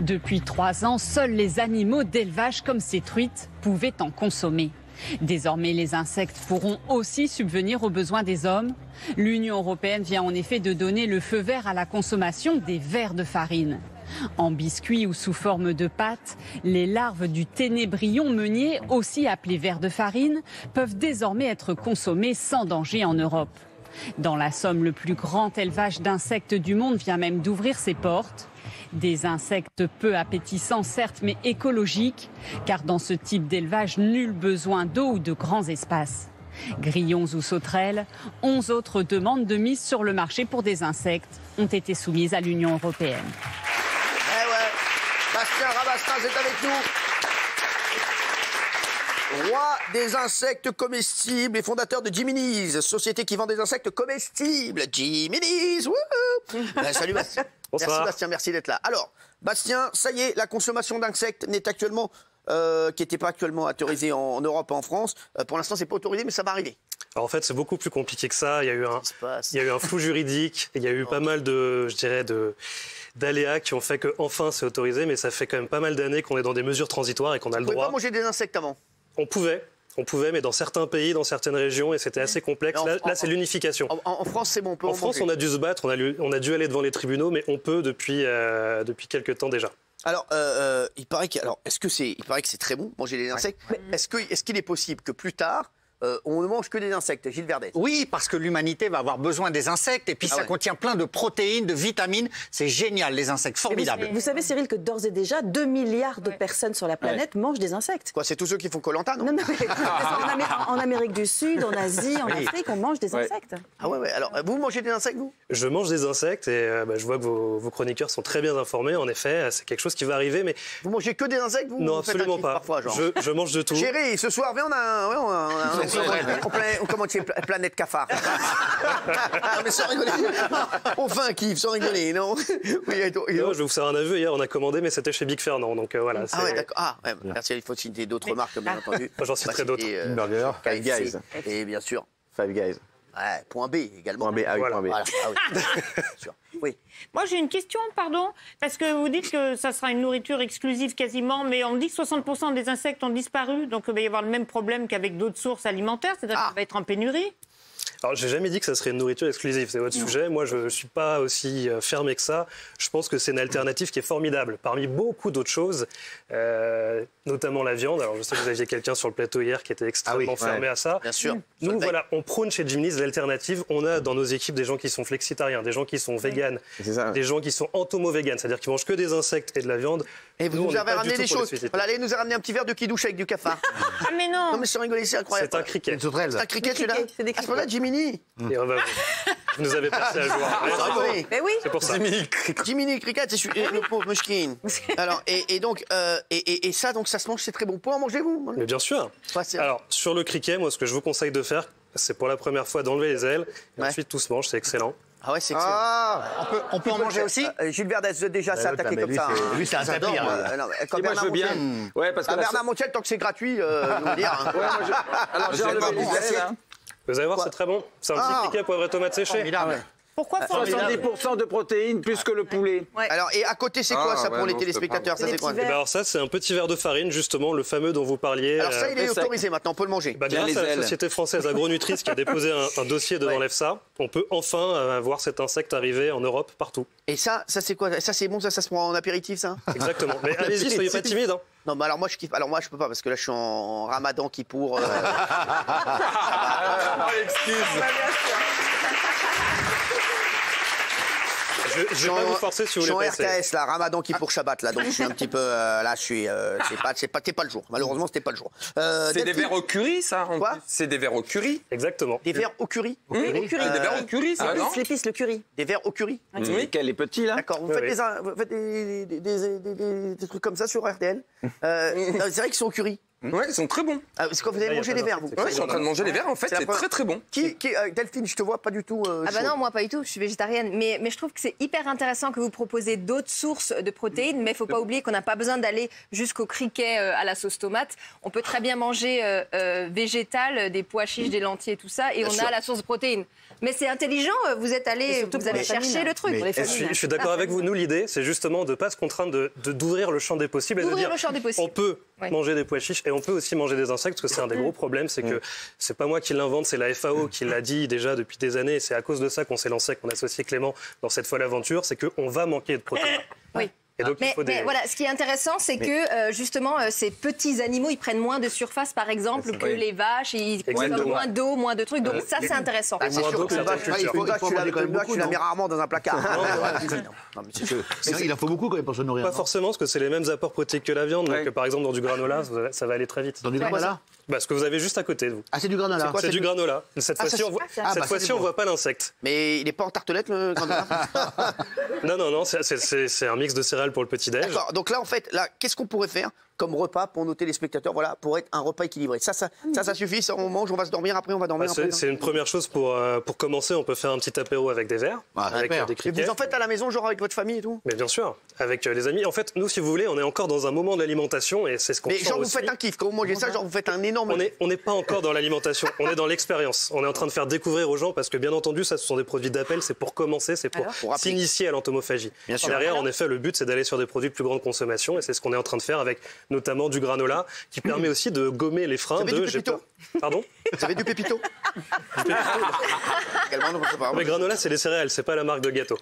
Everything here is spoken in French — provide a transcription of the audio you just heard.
Depuis 3 ans, seuls les animaux d'élevage comme ces truites pouvaient en consommer. Désormais, les insectes pourront aussi subvenir aux besoins des hommes. L'Union européenne vient en effet de donner le feu vert à la consommation des vers de farine. En biscuits ou sous forme de pâte, les larves du ténébrion meunier, aussi appelé ver de farine, peuvent désormais être consommées sans danger en Europe. Dans la Somme, le plus grand élevage d'insectes du monde vient même d'ouvrir ses portes. Des insectes peu appétissants, certes, mais écologiques, car dans ce type d'élevage, nul besoin d'eau ou de grands espaces. Grillons ou sauterelles, 11 autres demandes de mise sur le marché pour des insectes ont été soumises à l'Union européenne. Eh ouais, Bastien Rabastens est avec nous. Roi des insectes comestibles et fondateur de Jiminy's, société qui vend des insectes comestibles. Jiminy's, wouhou. Salut Bastien. Bonsoir. Merci Bastien, merci d'être là. Alors, Bastien, ça y est, la consommation d'insectes n'est actuellement, qui n'était pas actuellement autorisée en Europe et en France. Pour l'instant, c'est pas autorisé, mais ça va arriver. Alors en fait, c'est beaucoup plus compliqué que ça. Il y a eu un flou juridique, il y a eu pas mal de, je dirais, d'aléas qui ont fait qu'enfin c'est autorisé, mais ça fait quand même pas mal d'années qu'on est dans des mesures transitoires et qu'on a le droit. Vous pouvez pas manger des insectes avant? On pouvait, mais dans certains pays, dans certaines régions, et c'était assez complexe. Là, c'est l'unification. En France, c'est bon, on peut en France, on a dû se battre, on a dû aller devant les tribunaux, mais on peut depuis quelques temps déjà. Alors, il paraît que c'est très bon, manger des insectes. Ouais. Mais est-ce qu'il est possible que plus tard, on ne mange que des insectes? Gilles Verdez. Oui, parce que l'humanité va avoir besoin des insectes et puis ça contient plein de protéines, de vitamines. C'est génial, les insectes, formidable. Vous savez, Cyril, que d'ores et déjà, 2 milliards de personnes sur la planète mangent des insectes. Quoi, c'est tous ceux qui font Koh-Lanta, non? Non, mais en Amérique du Sud, en Asie, en Afrique, on mange des insectes. Ah ouais. Alors, vous mangez des insectes, vous? Je mange des insectes et je vois que vos chroniqueurs sont très bien informés. En effet, c'est quelque chose qui va arriver, mais... Vous mangez que des insectes, vous? Non, vous absolument pas. Parfois, genre. Je mange de tout. Chérie, ce soir, viens, on commence chez Planète Cafard. Non, mais sans rigoler. On fait un kiff, sans rigoler, non? Oui, non, je vais vous faire un aveu. Hier, on a commandé, mais c'était chez Big Fernand. Donc voilà. Ah ouais, d'accord. Ah, ouais, merci. Il faut citer d'autres marques, bien entendu. J'en citerai d'autres. Burger, Five Guys. Et bien sûr. Five Guys. Ouais, point B également. Point B, ah oui, voilà. point B. Voilà. Ah oui. Sûr. Oui. Moi, j'ai une question, pardon, parce que vous dites que ça sera une nourriture exclusive quasiment, mais on dit que 60% des insectes ont disparu, donc il va y avoir le même problème qu'avec d'autres sources alimentaires, c'est-à-dire que ça va être en pénurie. Alors, j'ai jamais dit que ça serait une nourriture exclusive, c'est votre sujet. Moi, je suis pas aussi fermé que ça. Je pense que c'est une alternative qui est formidable. Parmi beaucoup d'autres choses, notamment la viande. Alors, je sais que vous aviez quelqu'un sur le plateau hier qui était extrêmement fermé à ça. Bien sûr. Nous, voilà, on prône chez Jiminy's l'alternative. On a dans nos équipes des gens qui sont flexitariens, des gens qui sont véganes, des gens qui sont entomo-véganes, c'est-à-dire qui mangent que des insectes et de la viande. Et vous nous avez ramené des choses. Voilà, allez, nous a ramené un petit verre de kidouche avec du cafard. Ah, mais non! Non, mais sans rigoler, c'est incroyable. C'est un criquet. C'est un criquet, celui-là? C'est des criquets. Jiminy. Et on va vous nous avez passé à jour. Mais oui. C'est pour ça. Jiminy Cricket, c'est le pauvre Mushkin. Alors, et donc, ça, donc, ça se mange, c'est très bon. Pour en manger, vous? Mais bien sûr. Alors, sur le criquet, moi, ce que je vous conseille de faire, c'est pour la première fois d'enlever les ailes. Et ensuite, tout se mange, c'est excellent. Ah ouais, c'est excellent. Ah, on peut en manger aussi. Gilles Verdez, déjà, s'est attaqué comme ça. Lui, c'est un tapis. Moi, je veux bien. Ouais, parce que Bernard Montiel, tant que c'est gratuit, je veux dire. Alors, j'ai enlevé les ailes. Vous allez voir, c'est très bon. C'est un petit criquet poivre et tomate séchée. Pourquoi 70% de protéines plus que le poulet. Ouais. Alors, et à côté, c'est quoi ça pour les téléspectateurs? Ça, c'est quoi? Alors ça, c'est un petit verre de farine, justement, le fameux dont vous parliez. Alors ça, il est autorisé maintenant, on peut le manger. Grâce à la société française Agronutrice qui a déposé un dossier devant l'EFSA, on peut enfin voir cet insecte arriver en Europe, partout. Et ça c'est quoi? Ça, c'est bon, ça se prend en apéritif, ça? Exactement. Mais allez-y, soyez pas timide. Hein. Non, mais alors moi, je kiffe. Alors moi, je peux pas, parce que là, je suis en ramadan qui pour... Je vais pas vous forcer si vous voulez passer. Je suis en RKS, là, Ramadan qui pour Shabbat, là, donc je suis un petit peu... là, je suis... c'était pas le jour. Malheureusement, c'était pas le jour. C'est des verres au curry, ça? Quoi? C'est des verres au curry? Exactement. Des verres au curry? Au curry. Des verres au curry, ça, non? L'épice, le curry. Des verres au curry? Oui, quel est petit, là? D'accord. Vous faites des trucs comme ça sur RTL? C'est vrai qu'ils sont au curry. Ouais, ils sont très bons. Ah, c'est quand vous avez mangé les verres, vous. Ouais, je suis en train de manger les verres, en fait, c'est très très bon. Delphine, je te vois pas du tout. Ah bah non, moi pas du tout, je suis végétarienne. Mais je trouve que c'est hyper intéressant que vous proposez d'autres sources de protéines, mais il ne faut pas oublier qu'on n'a pas besoin d'aller jusqu'au criquet à la sauce tomate. On peut très bien manger végétal, des pois chiches, des lentilles et tout ça, et on a la source de protéines. Mais c'est intelligent, vous êtes allé, vous avez cherché le truc. Je suis d'accord avec vous. Nous, l'idée, c'est justement de ne pas se contraindre d'ouvrir le champ des possibles et de dire on peut manger des pois chiches et on peut aussi manger des insectes, parce que c'est un des gros problèmes, c'est que c'est pas moi qui l'invente, c'est la FAO qui l'a dit déjà depuis des années, et c'est à cause de ça qu'on s'est lancé, qu'on a associé Clément dans cette folle aventure, c'est qu'on va manquer de protéines. Oui. Et donc, mais voilà, ce qui est intéressant, c'est que justement, ces petits animaux, ils prennent moins de surface, par exemple, que les vaches, ils consomment moins d'eau, moins de trucs. Donc ça, c'est intéressant. C'est sûr que tu la mets rarement dans un placard. Il en faut beaucoup quand même pour se nourrir. Pas forcément, parce que c'est les mêmes apports protéiques que la viande. Donc, par exemple, dans du granola, ça va aller très vite. Dans du granola ? Ce que vous avez juste à côté de vous. Ah, c'est du granola. C'est du granola. Cette fois-ci, on ne voit pas l'insecte. Mais il n'est pas en tartelette, le granola? Non, c'est un mix de céréales pour le petit-déj. D'accord, donc là, en fait, qu'est-ce qu'on pourrait faire comme repas pour nos téléspectateurs, voilà, pour être un repas équilibré? Ça suffit, ça, on mange, on va se dormir, après on va dormir. C'est une première chose pour commencer, on peut faire un petit apéro avec des verres, avec des criquets. Et vous en faites à la maison, genre avec votre famille et tout? Mais bien sûr, avec les amis. En fait, nous, si vous voulez, on est encore dans un moment de l'alimentation et c'est ce qu'on fait. Mais genre, vous faites un kiff, quand vous mangez ça, genre, vous faites un énorme... On n'est pas encore dans l'alimentation, on est dans l'expérience. On est en train de faire découvrir aux gens, parce que bien entendu, ça, ce sont des produits d'appel, c'est pour commencer, c'est pour s'initier à l'entomophagie. Derrière, en effet, le but, c'est d'aller sur des produits de plus grande consommation, et c'est ce qu'on est en train de faire avec notamment du granola, qui permet aussi de gommer les freins de... Pardon? Vous avez du pépito? Mais granola, c'est les céréales, c'est pas la marque de gâteau.